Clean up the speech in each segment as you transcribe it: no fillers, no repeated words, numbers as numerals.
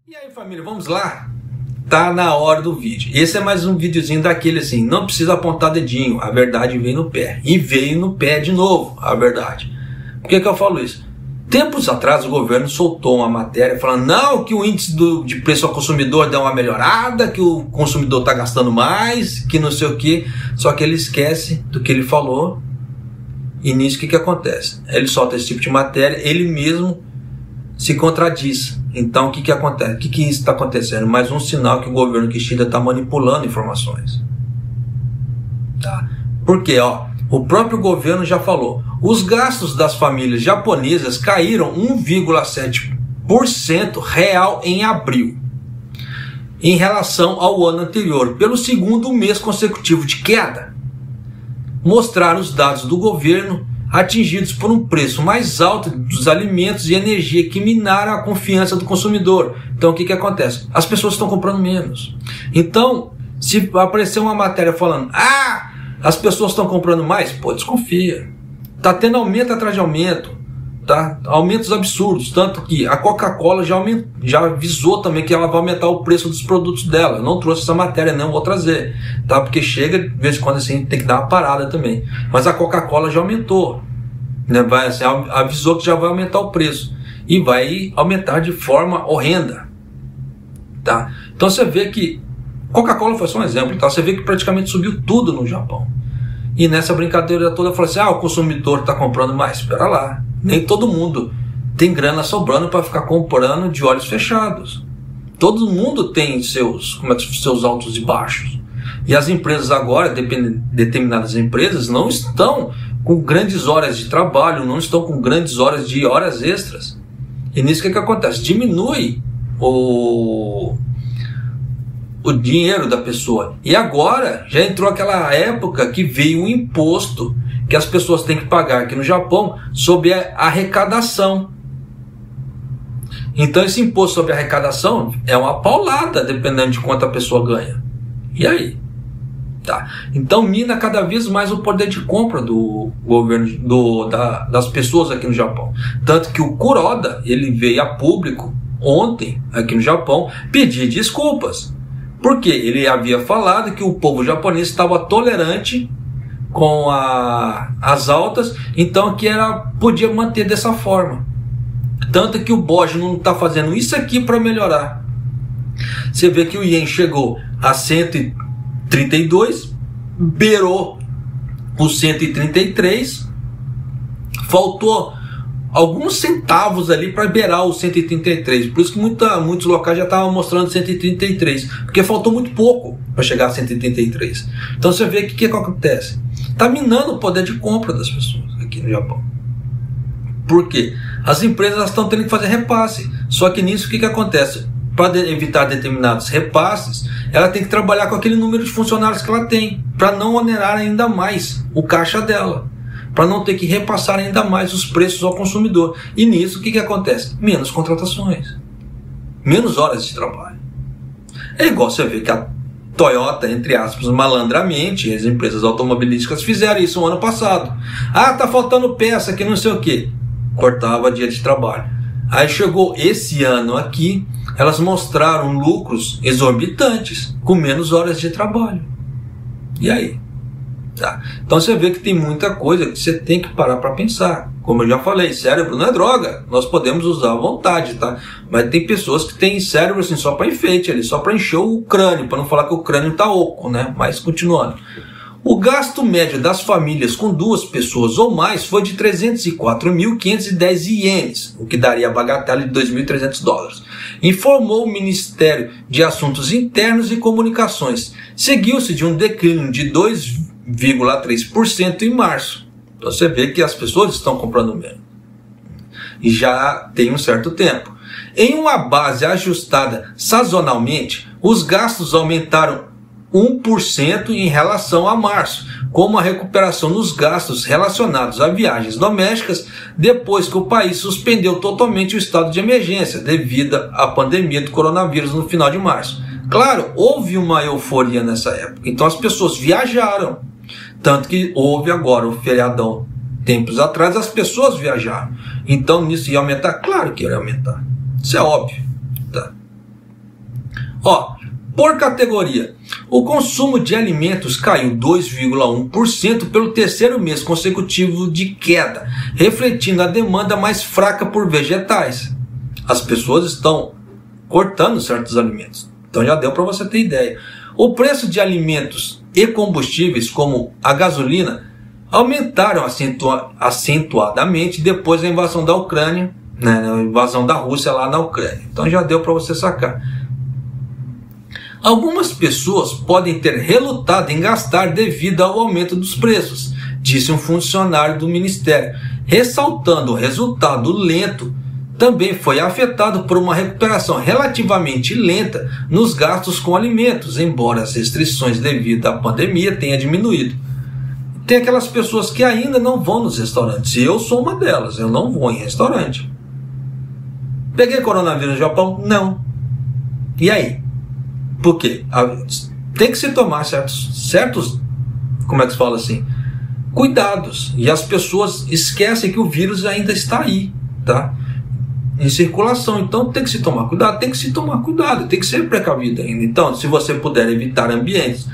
E aí, família, vamos lá? Tá na hora do vídeo. Esse é mais um videozinho daquele assim, não precisa apontar dedinho, a verdade vem no pé. E veio no pé de novo, a verdade. Por que eu falo isso? Tempos atrás o governo soltou uma matéria falando não, que o índice de preço ao consumidor deu uma melhorada, que o consumidor está gastando mais, que não sei o que. Só que ele esquece do que ele falou. E nisso o que acontece? Ele solta esse tipo de matéria, ele mesmo se contradiz. Então o que acontece? O que está acontecendo? Mais um sinal que o governo Kishida está manipulando informações. Tá? Porque o próprio governo já falou, os gastos das famílias japonesas caíram 1,7% real em abril, em relação ao ano anterior, pelo segundo mês consecutivo de queda. Mostraram os dados do governo atingidos por um preço mais alto dos alimentos e energia que minaram a confiança do consumidor. Então o que acontece? As pessoas estão comprando menos. Então, se aparecer uma matéria falando, as pessoas estão comprando mais, pô, desconfia. Está tendo aumento atrás de aumento, tá? Aumentos absurdos, tanto que a Coca-Cola já avisou também que ela vai aumentar o preço dos produtos dela. Eu não trouxe essa matéria, não vou trazer, tá? Porque chega, de vez em quando assim, tem que dar uma parada também. Mas a Coca-Cola já aumentou, né? Avisou que já vai aumentar o preço e vai aumentar de forma horrenda, tá? Então você vê que Coca-Cola foi só um exemplo, tá? Você vê que praticamente subiu tudo no Japão. E nessa brincadeira toda falou assim, o consumidor está comprando mais. Espera lá, nem todo mundo tem grana sobrando para ficar comprando de olhos fechados. Todo mundo tem seus altos e baixos. E as empresas agora, determinadas empresas, não estão com grandes horas de trabalho, não estão com grandes horas de horas extras. E nisso que acontece? Diminui o dinheiro da pessoa. E agora já entrou aquela época que veio o imposto que as pessoas têm que pagar aqui no Japão sobre a arrecadação. Então esse imposto sobre a arrecadação é uma paulada dependendo de quanto a pessoa ganha. E aí? Tá. Então mina cada vez mais o poder de compra do governo, das pessoas aqui no Japão. Tanto que o Kuroda, ele veio a público ontem aqui no Japão pedir desculpas. Porque ele havia falado que o povo japonês estava tolerante com as altas, então que podia manter dessa forma. Tanto que o BOJ não está fazendo isso aqui para melhorar. Você vê que o Yen chegou a 132, beirou os 133, faltou alguns centavos ali para beirar os 133. Por isso que muitos locais já estavam mostrando 133. Porque faltou muito pouco para chegar a 133. Então você vê que o que acontece? Está minando o poder de compra das pessoas aqui no Japão. Por quê? As empresas estão tendo que fazer repasse. Só que nisso o que acontece? Para evitar determinados repasses, ela tem que trabalhar com aquele número de funcionários que ela tem, para não onerar ainda mais o caixa dela, para não ter que repassar ainda mais os preços ao consumidor. E nisso o que acontece? Menos contratações, menos horas de trabalho. É igual você ver que a Toyota, entre aspas, malandramente, as empresas automobilísticas fizeram isso no ano passado. Tá faltando peça que não sei o que, cortava dia de trabalho. Aí chegou esse ano aqui, elas mostraram lucros exorbitantes, com menos horas de trabalho. E aí? Tá. Então você vê que tem muita coisa que você tem que parar para pensar. Como eu já falei, cérebro não é droga, nós podemos usar à vontade, tá? Mas tem pessoas que têm cérebro assim só para enfeite, ali, só para encher o crânio, para não falar que o crânio está oco, né? Mas continuando. O gasto médio das famílias com 2 pessoas ou mais foi de 304.510 ienes, o que daria a bagatela de 2.300 dólares. Informou o Ministério de Assuntos Internos e Comunicações. Seguiu-se de um declínio de 2,3% em março. Então você vê que as pessoas estão comprando menos. E já tem um certo tempo. Em uma base ajustada sazonalmente, os gastos aumentaram 1% em relação a março, com uma recuperação nos gastos relacionados a viagens domésticas depois que o país suspendeu totalmente o estado de emergência devido à pandemia do coronavírus no final de março. Claro, houve uma euforia nessa época, então as pessoas viajaram, tanto que houve agora o feriadão tempos atrás, as pessoas viajaram, então nisso ia aumentar? Claro que ia aumentar, isso é óbvio, tá? Ó, por categoria, o consumo de alimentos caiu 2,1% pelo terceiro mês consecutivo de queda, refletindo a demanda mais fraca por vegetais. As pessoas estão cortando certos alimentos. Então já deu para você ter ideia. O preço de alimentos e combustíveis, como a gasolina, aumentaram acentuadamente depois da invasão da Ucrânia, né, a invasão da Rússia lá na Ucrânia. Então já deu para você sacar. Algumas pessoas podem ter relutado em gastar devido ao aumento dos preços, disse um funcionário do Ministério, ressaltando o resultado lento também foi afetado por uma recuperação relativamente lenta nos gastos com alimentos, embora as restrições devido à pandemia tenham diminuído. Tem aquelas pessoas que ainda não vão nos restaurantes, e eu sou uma delas, eu não vou em restaurante. Peguei coronavírus no Japão? Não. E aí? Por quê? Tem que se tomar certos, como é que se fala assim? Cuidados. E as pessoas esquecem que o vírus ainda está aí, tá? Em circulação. Então tem que se tomar cuidado, tem que ser precavido ainda. Então, se você puder evitar ambientes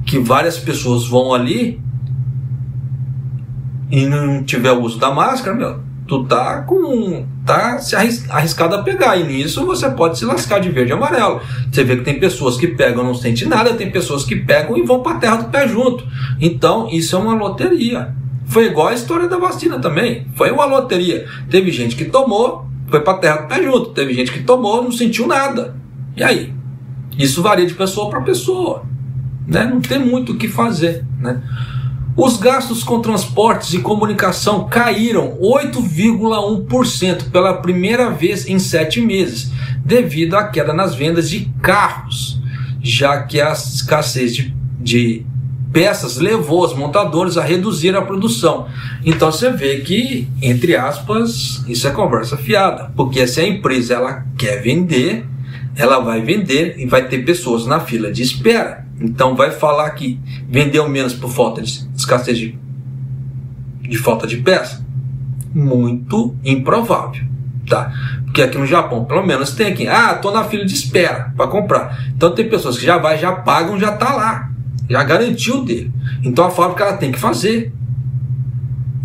que várias pessoas vão ali e não tiver o uso da máscara, tu tá se arriscado a pegar, e nisso você pode se lascar de verde e amarelo. Você vê que tem pessoas que pegam, não sente nada, tem pessoas que pegam e vão para a terra do pé junto. Então isso é uma loteria. Foi igual a história da vacina também, foi uma loteria. Teve gente que tomou, foi para a terra do pé junto, teve gente que tomou, não sentiu nada. E aí? Isso varia de pessoa para pessoa, né? Não tem muito o que fazer, né? Os gastos com transportes e comunicação caíram 8,1% pela primeira vez em 7 meses, devido à queda nas vendas de carros, já que a escassez de peças levou os montadores a reduzir a produção. Então você vê que, entre aspas, isso é conversa fiada, porque se a empresa ela quer vender, ela vai vender e vai ter pessoas na fila de espera. Então vai falar que vendeu menos por falta de escassez de falta de peça? Muito improvável, tá? Porque aqui no Japão, pelo menos tem aqui, tô na fila de espera para comprar. Então tem pessoas que já pagam, já tá lá, já garantiu dele. Então a fábrica ela tem que fazer.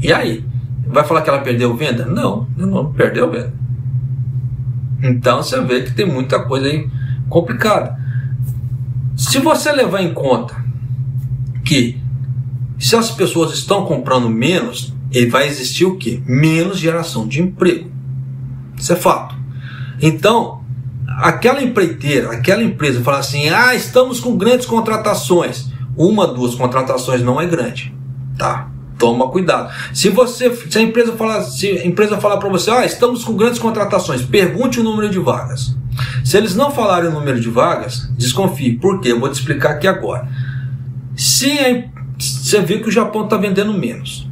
E aí? Vai falar que ela perdeu venda? Não perdeu venda. Então você vê que tem muita coisa aí complicada. Se você levar em conta que se as pessoas estão comprando menos, vai existir o quê? Menos geração de emprego. Isso é fato. Então, aquela empreiteira, aquela empresa fala assim, estamos com grandes contratações. 1, 2 contratações não é grande, tá? Toma cuidado. Se a empresa falar para você, estamos com grandes contratações, pergunte o número de vagas. Se eles não falarem o número de vagas, desconfie. Por quê? Eu vou te explicar aqui agora. Se você vê que o Japão está vendendo menos,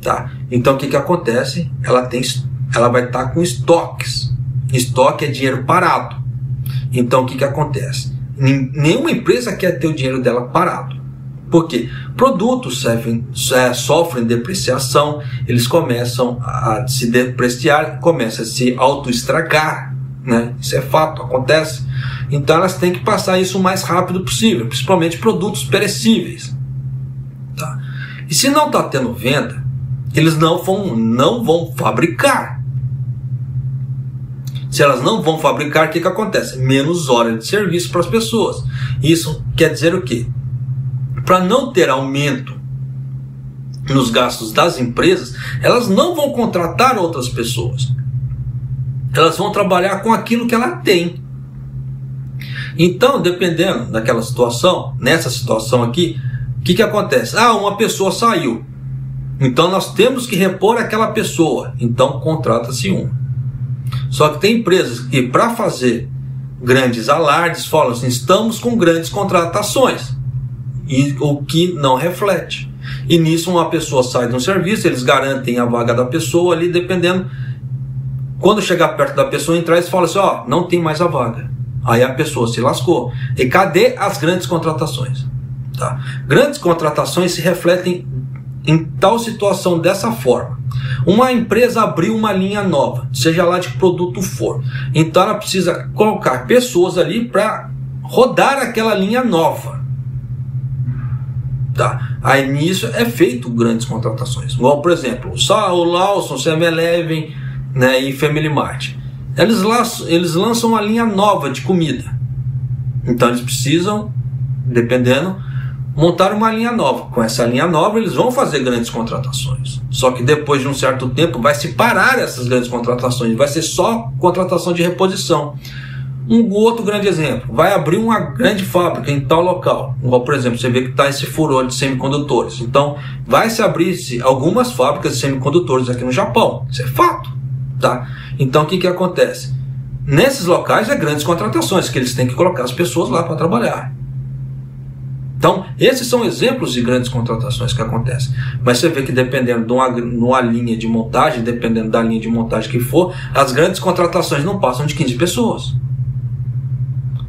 tá? Então o que acontece? Ela vai estar com estoques. Estoque é dinheiro parado. Então o que acontece? Nenhuma empresa quer ter o dinheiro dela parado. Por quê? Produtos sofrem depreciação, eles começam a se depreciar, começam a se autoestragar, né? Isso é fato, acontece. Então elas têm que passar isso o mais rápido possível, principalmente produtos perecíveis, tá? E se não está tendo venda, eles não vão fabricar. Se elas não vão fabricar, o que acontece? Menos horas de serviço para as pessoas. Isso quer dizer o quê? Para não ter aumento nos gastos das empresas, elas não vão contratar outras pessoas. Elas vão trabalhar com aquilo que ela tem. Então, dependendo daquela situação, nessa situação aqui, o que acontece? Uma pessoa saiu. Então, nós temos que repor aquela pessoa. Então, contrata-se uma. Só que tem empresas que, para fazer grandes alardes, falam assim, estamos com grandes contratações. E o que não reflete. E nisso uma pessoa sai de um serviço, eles garantem a vaga da pessoa ali, dependendo. Quando chegar perto da pessoa entrar, eles falam assim, não tem mais a vaga. Aí a pessoa se lascou. E cadê as grandes contratações? Tá? Grandes contratações se refletem em tal situação dessa forma. Uma empresa abriu uma linha nova, seja lá de que produto for. Então ela precisa colocar pessoas ali para rodar aquela linha nova. Tá? Aí nisso é feito grandes contratações. Igual, por exemplo, o Lawson, 7-Eleven, né, e Family Mart. Eles lançam uma linha nova de comida. Então eles precisam, dependendo, montar uma linha nova. Com essa linha nova eles vão fazer grandes contratações. Só que depois de um certo tempo vai se parar essas grandes contratações. Vai ser só contratação de reposição. Um outro grande exemplo, vai abrir uma grande fábrica em tal local. Igual, por exemplo, você vê que está esse furor de semicondutores. Então, vai se abrir algumas fábricas de semicondutores aqui no Japão. Isso é fato. Tá? Então, o que acontece? Nesses locais é grandes contratações, que eles têm que colocar as pessoas lá para trabalhar. Então, esses são exemplos de grandes contratações que acontecem. Mas você vê que dependendo de uma linha de montagem, dependendo da linha de montagem que for, as grandes contratações não passam de 15 pessoas.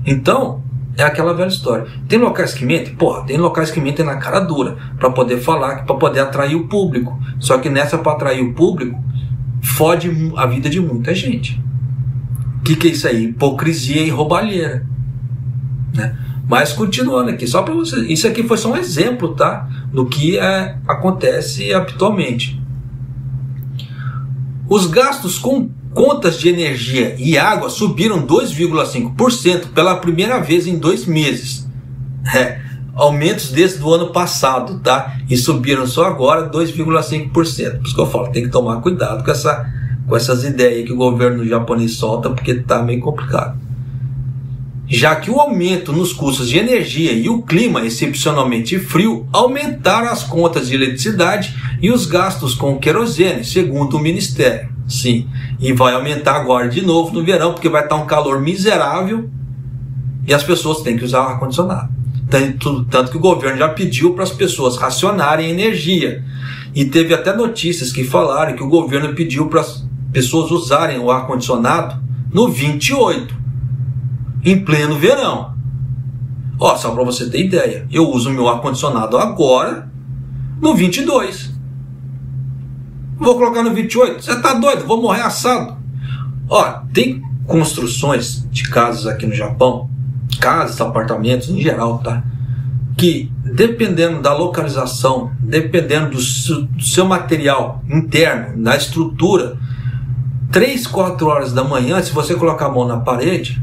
Então, é aquela velha história. Tem locais que mentem? Porra, tem locais que mentem na cara dura, para poder falar, para poder atrair o público. Só que nessa, para atrair o público, fode a vida de muita gente. O que é isso aí? Hipocrisia e roubalheira, né? Mas continuando aqui, só para você, isso aqui foi só um exemplo, tá? Do que acontece habitualmente. Os gastos com contas de energia e água subiram 2,5% pela primeira vez em 2 meses. Aumentos desde o ano passado, tá? E subiram só agora 2,5%. Por isso que eu falo, tem que tomar cuidado com essas ideias que o governo japonês solta, porque tá meio complicado. Já que o aumento nos custos de energia e o clima excepcionalmente frio aumentaram as contas de eletricidade e os gastos com querosene, segundo o Ministério. Sim, e vai aumentar agora de novo no verão, porque vai estar um calor miserável e as pessoas têm que usar o ar-condicionado. Tanto que o governo já pediu para as pessoas racionarem energia. E teve até notícias que falaram que o governo pediu para as pessoas usarem o ar-condicionado no 28, em pleno verão. Ó, só para você ter ideia, eu uso meu ar-condicionado agora no 22. Vou colocar no 28? Você tá doido? Vou morrer assado. Ó, tem construções de casas aqui no Japão, casas, apartamentos em geral, tá? Que dependendo da localização, dependendo do seu material interno, da estrutura, 3, 4 horas da manhã, se você colocar a mão na parede,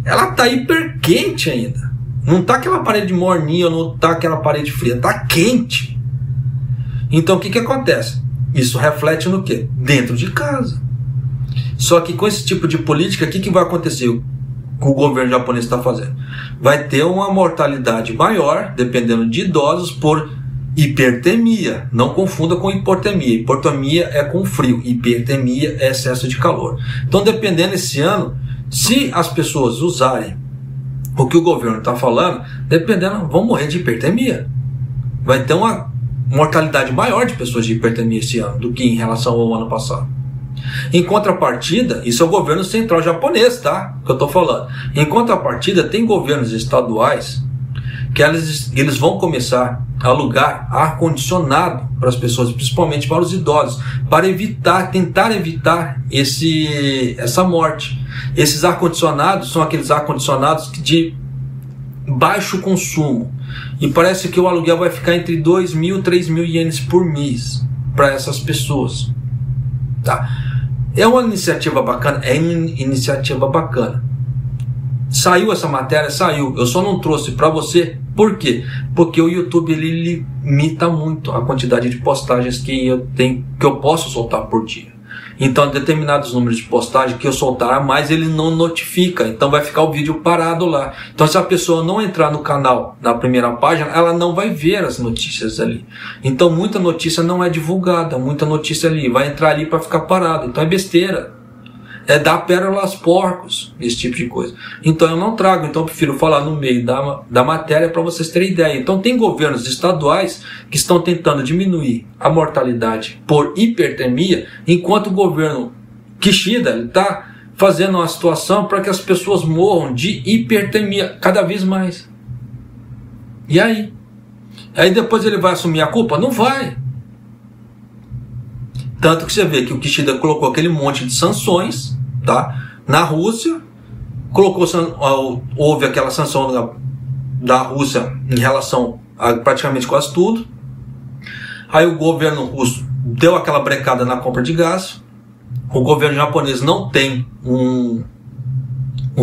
ela tá hiper quente ainda. Não tá aquela parede morninha, não tá aquela parede fria, tá quente. Então o que acontece? Isso reflete no quê? Dentro de casa. Só que com esse tipo de política, o que vai acontecer? O que o governo japonês está fazendo? Vai ter uma mortalidade maior, dependendo de idosos, por hipertermia. Não confunda com hipotermia. Hipotermia é com frio, hipertermia é excesso de calor. Então, dependendo esse ano, se as pessoas usarem o que o governo está falando, dependendo, vão morrer de hipertermia. Vai ter uma mortalidade maior de pessoas de hipertermia esse ano do que em relação ao ano passado. Em contrapartida, isso é o governo central japonês, tá? Que eu estou falando. Em contrapartida, tem governos estaduais que eles vão começar a alugar ar-condicionado para as pessoas, principalmente para os idosos, para tentar evitar essa morte. Esses ar-condicionados são aqueles ar-condicionados de baixo consumo. E parece que o aluguel vai ficar entre 2.000 e 3.000 ienes por mês para essas pessoas. Tá? É uma iniciativa bacana? É uma iniciativa bacana. Saiu essa matéria? Saiu. Eu só não trouxe para você. Por quê? Porque o YouTube ele limita muito a quantidade de postagens que eu posso soltar por dia. Então, determinados números de postagem que eu soltar a mais, ele não notifica. Então, vai ficar o vídeo parado lá. Então, se a pessoa não entrar no canal, na primeira página, ela não vai ver as notícias ali. Então, muita notícia não é divulgada. Muita notícia ali vai entrar ali para ficar parado. Então, é besteira. É dar pérola aos porcos, esse tipo de coisa. Então, eu não trago. Então, eu prefiro falar no meio da matéria para vocês terem ideia. Então, tem governos estaduais que estão tentando diminuir a mortalidade por hipertermia, enquanto o governo Kishida está fazendo uma situação para que as pessoas morram de hipertermia cada vez mais. E aí? Aí depois ele vai assumir a culpa? Não vai. Tanto que você vê que o Kishida colocou aquele monte de sanções, tá, na Rússia, houve aquela sanção da Rússia em relação a praticamente quase tudo. Aí o governo russo deu aquela brecada na compra de gás. O governo japonês não tem um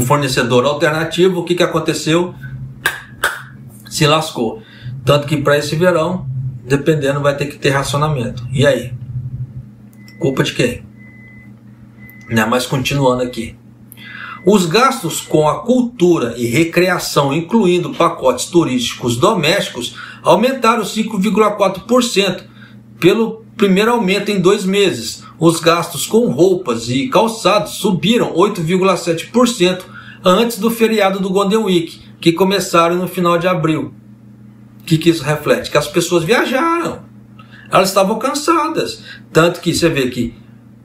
fornecedor alternativo. O que aconteceu? Se lascou. Tanto que para esse verão, dependendo, vai ter que ter racionamento. E aí? Culpa de quem? Mas continuando aqui. Os gastos com a cultura e recreação, incluindo pacotes turísticos domésticos, aumentaram 5,4%, pelo primeiro aumento em 2 meses. Os gastos com roupas e calçados subiram 8,7% antes do feriado do Golden Week, que começaram no final de abril. O que isso reflete? Que as pessoas viajaram. Elas estavam cansadas. Tanto que você vê que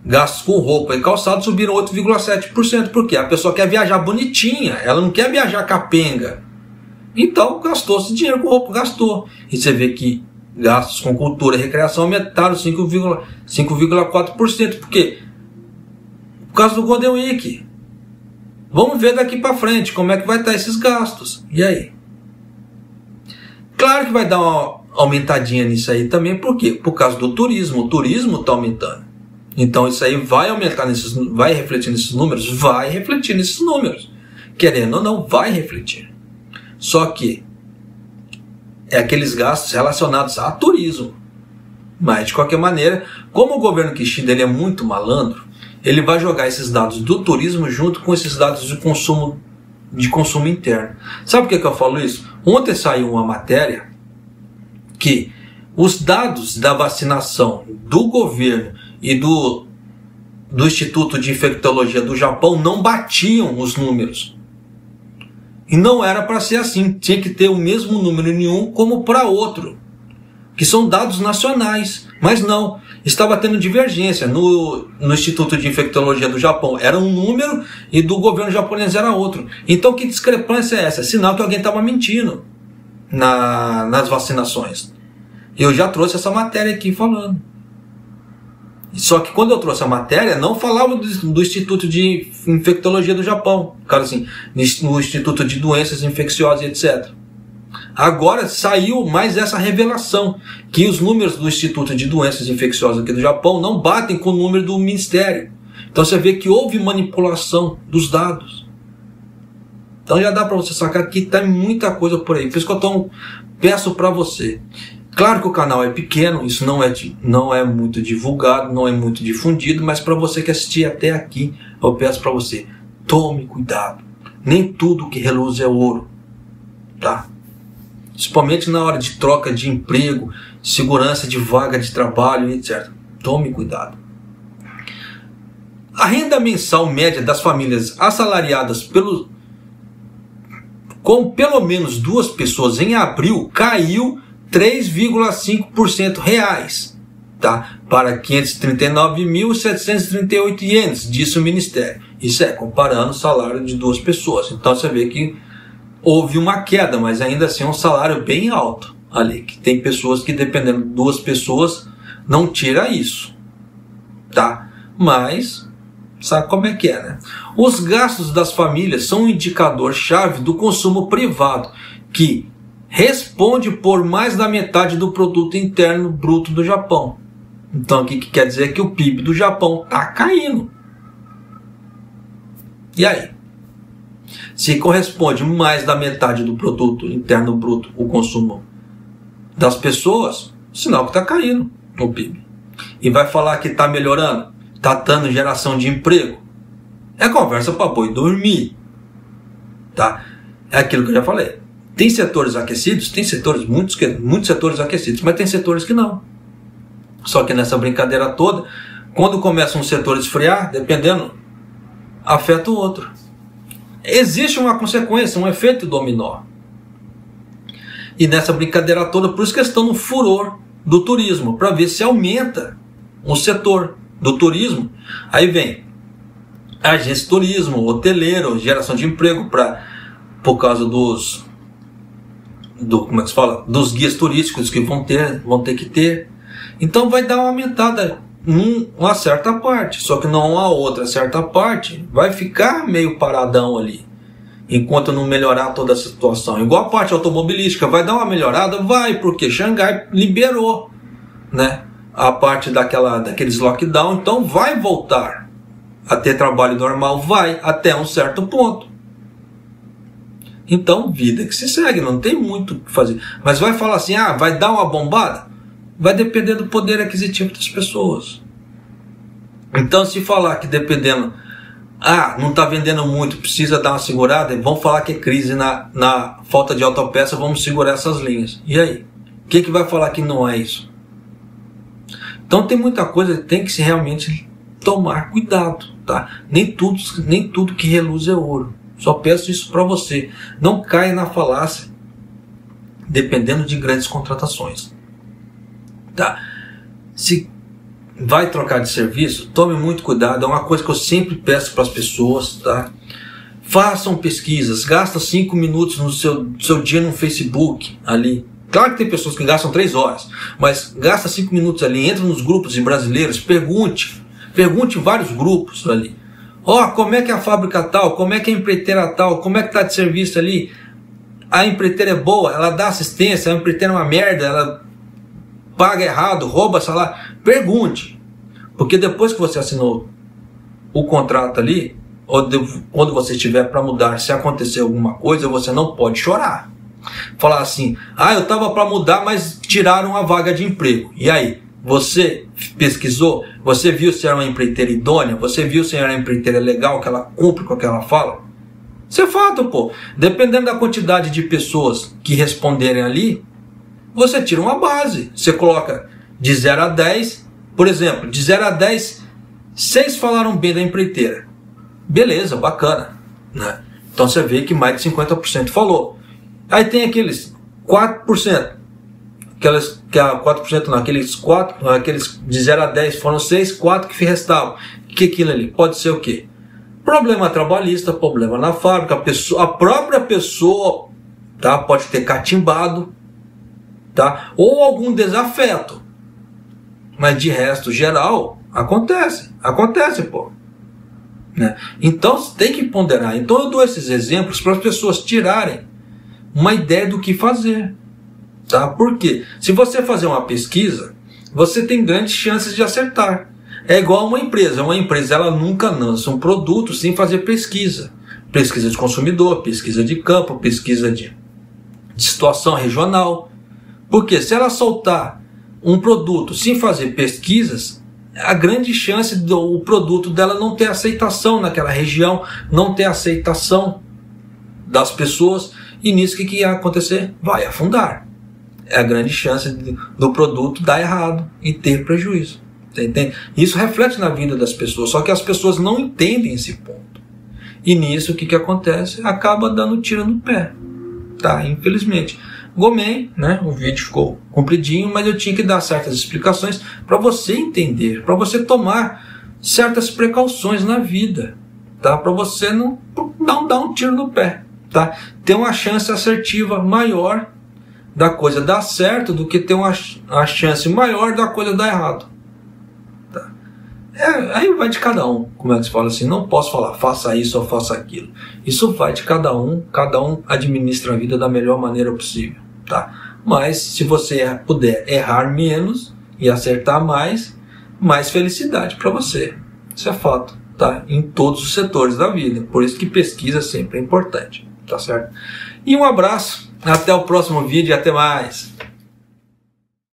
gastos com roupa e calçado subiram 8,7%. Por quê? A pessoa quer viajar bonitinha, ela não quer viajar capenga. Então gastou-se dinheiro com roupa, gastou. E você vê que gastos com cultura e recreação aumentaram 5,4%. Por quê? Por causa do Golden Week. Vamos ver daqui para frente como é que vai estar esses gastos. E aí? Claro que vai dar uma aumentadinha nisso aí também. Por quê? Por causa do turismo. O turismo está aumentando. Então isso aí vai aumentar vai refletir nesses números? Vai refletir nesses números. Querendo ou não, vai refletir. Só que é aqueles gastos relacionados a turismo. Mas de qualquer maneira, como o governo Kishida ele é muito malandro, ele vai jogar esses dados do turismo junto com esses dados de consumo interno. Sabe por que eu falo isso? Ontem saiu uma matéria que os dados da vacinação do governo e do Instituto de Infectologia do Japão não batiam os números. E não era para ser assim. Tinha que ter o mesmo número em um como para outro. Que são dados nacionais. Mas não. Estava tendo divergência. No Instituto de Infectologia do Japão era um número e do governo japonês era outro. Então que discrepância é essa? Sinal que alguém estava mentindo nas vacinações. Eu já trouxe essa matéria aqui falando. Só que quando eu trouxe a matéria, não falava do Instituto de Infectologia do Japão. Cara, assim, no Instituto de Doenças Infecciosas, etc. Agora saiu mais essa revelação, que os números do Instituto de Doenças Infecciosas aqui do Japão não batem com o número do Ministério. Então você vê que houve manipulação dos dados. Então já dá para você sacar que tem muita coisa por aí. Por isso que eu peço para você. Claro que o canal é pequeno, isso não é muito divulgado, não é muito difundido, mas para você que assistir até aqui, eu peço para você, tome cuidado. Nem tudo que reluz é ouro, tá? Principalmente na hora de troca de emprego, segurança de vaga de trabalho, etc. Tome cuidado. A renda mensal média das famílias assalariadas com pelo menos 2 pessoas em abril caiu 3,5% reais, tá? Para 539.738 ienes, disse o Ministério. Isso é comparando o salário de 2 pessoas. Então você vê que houve uma queda, mas ainda assim é um salário bem alto ali. Que tem pessoas que, dependendo de 2 pessoas, não tira isso, tá? Mas sabe como é que é, né? Os gastos das famílias são um indicador-chave do consumo privado, que responde por mais da metade do produto interno bruto do Japão. Então o que quer dizer que o PIB do Japão está caindo. E aí? Se corresponde mais da metade do produto interno bruto o consumo das pessoas, sinal que está caindo o PIB. E vai falar que está melhorando, está dando geração de emprego. É conversa para boi dormir. Tá? É aquilo que eu já falei. Tem setores aquecidos, tem setores, muitos setores aquecidos, mas tem setores que não. Só que nessa brincadeira toda, quando começa um setor a esfriar, dependendo, afeta o outro. Existe uma consequência, um efeito dominó. E nessa brincadeira toda, por isso que estão no furor do turismo, para ver se aumenta o setor do turismo. Aí vem agência de turismo, hoteleiro, geração de emprego por causa dos guias turísticos que vão ter que ter. Então vai dar uma aumentada uma certa parte, só que não a outra certa parte vai ficar meio paradão ali. enquanto não melhorar toda a situação. Igual a parte automobilística, vai dar uma melhorada? Vai, porque Xangai liberou, né, a parte daqueles lockdown, então vai voltar a ter trabalho normal, vai, até um certo ponto. Então, vida que se segue, não tem muito o que fazer. Mas vai falar assim, vai dar uma bombada? Vai depender do poder aquisitivo das pessoas. Então, se falar que dependendo, não está vendendo muito, precisa dar uma segurada, vão falar que é crise na falta de autopeça, vamos segurar essas linhas. E aí? Quem que vai falar que não é isso? Então tem muita coisa que tem que se realmente tomar cuidado, tá? Nem tudo que reluz é ouro. Só peço isso para você. Não caia na falácia, dependendo de grandes contratações. Tá? Se vai trocar de serviço, tome muito cuidado. É uma coisa que eu sempre peço para as pessoas, tá? Façam pesquisas, gasta 5 minutos no seu dia no Facebook ali. Claro que tem pessoas que gastam 3 horas, mas gasta 5 minutos ali, entra nos grupos de brasileiros, pergunte em vários grupos ali. Como é que é a fábrica tal, como é que é a empreiteira tal, como é que está de serviço ali? A empreiteira é boa, ela dá assistência, a empreiteira é uma merda, ela paga errado, rouba salário. Pergunte, porque depois que você assinou o contrato ali, ou quando você estiver para mudar, se acontecer alguma coisa, você não pode chorar. Falar assim, eu estava para mudar, mas tiraram a vaga de emprego. E aí? Você pesquisou? Você viu se era uma empreiteira idônea? Você viu se era uma empreiteira legal, que ela cumpre com o que ela fala? Isso é fato, pô. Dependendo da quantidade de pessoas que responderem ali, você tira uma base. Você coloca de 0 a 10, por exemplo, de 0 a 10, 6 falaram bem da empreiteira. Beleza, bacana, né? Então você vê que mais de 50% falou. Aí tem aqueles 4%. Aqueles de 0 a 10 foram 6, 4 que restavam. Que aquilo ali pode ser o quê? Problema trabalhista, problema na fábrica, a própria pessoa, tá, pode ter catimbado, tá, ou algum desafeto. Mas de resto, geral, acontece, pô. Né? Então tem que ponderar. Então eu dou esses exemplos para as pessoas tirarem uma ideia do que fazer. Tá? Porque se você fazer uma pesquisa, você tem grandes chances de acertar. É igual uma empresa. Uma empresa ela nunca lança um produto sem fazer pesquisa. Pesquisa de consumidor, pesquisa de campo, pesquisa de situação regional. Porque se ela soltar um produto sem fazer pesquisas, a grande chance do produto dela não ter aceitação naquela região, não ter aceitação das pessoas, e nisso o que ia acontecer? Vai afundar. É a grande chance do produto dar errado e ter prejuízo. Você entende? Isso reflete na vida das pessoas, só que as pessoas não entendem esse ponto. E nisso o que acontece? Acaba dando tiro no pé. Tá? Infelizmente. Gomei, né? O vídeo ficou compridinho, mas eu tinha que dar certas explicações para você entender, para você tomar certas precauções na vida, tá? Para você não dar um tiro no pé, tá? Ter uma chance assertiva maior da coisa dar certo do que ter uma chance maior da coisa dar errado. Tá? Aí vai de cada um. Como é que se fala assim? Não posso falar, faça isso ou faça aquilo. Isso vai de cada um administra a vida da melhor maneira possível. Tá? Mas se você puder errar menos e acertar mais felicidade para você. Isso é fato. Tá? Em todos os setores da vida. Por isso que pesquisa sempre é importante. Tá certo? E um abraço. Até o próximo vídeo e até mais.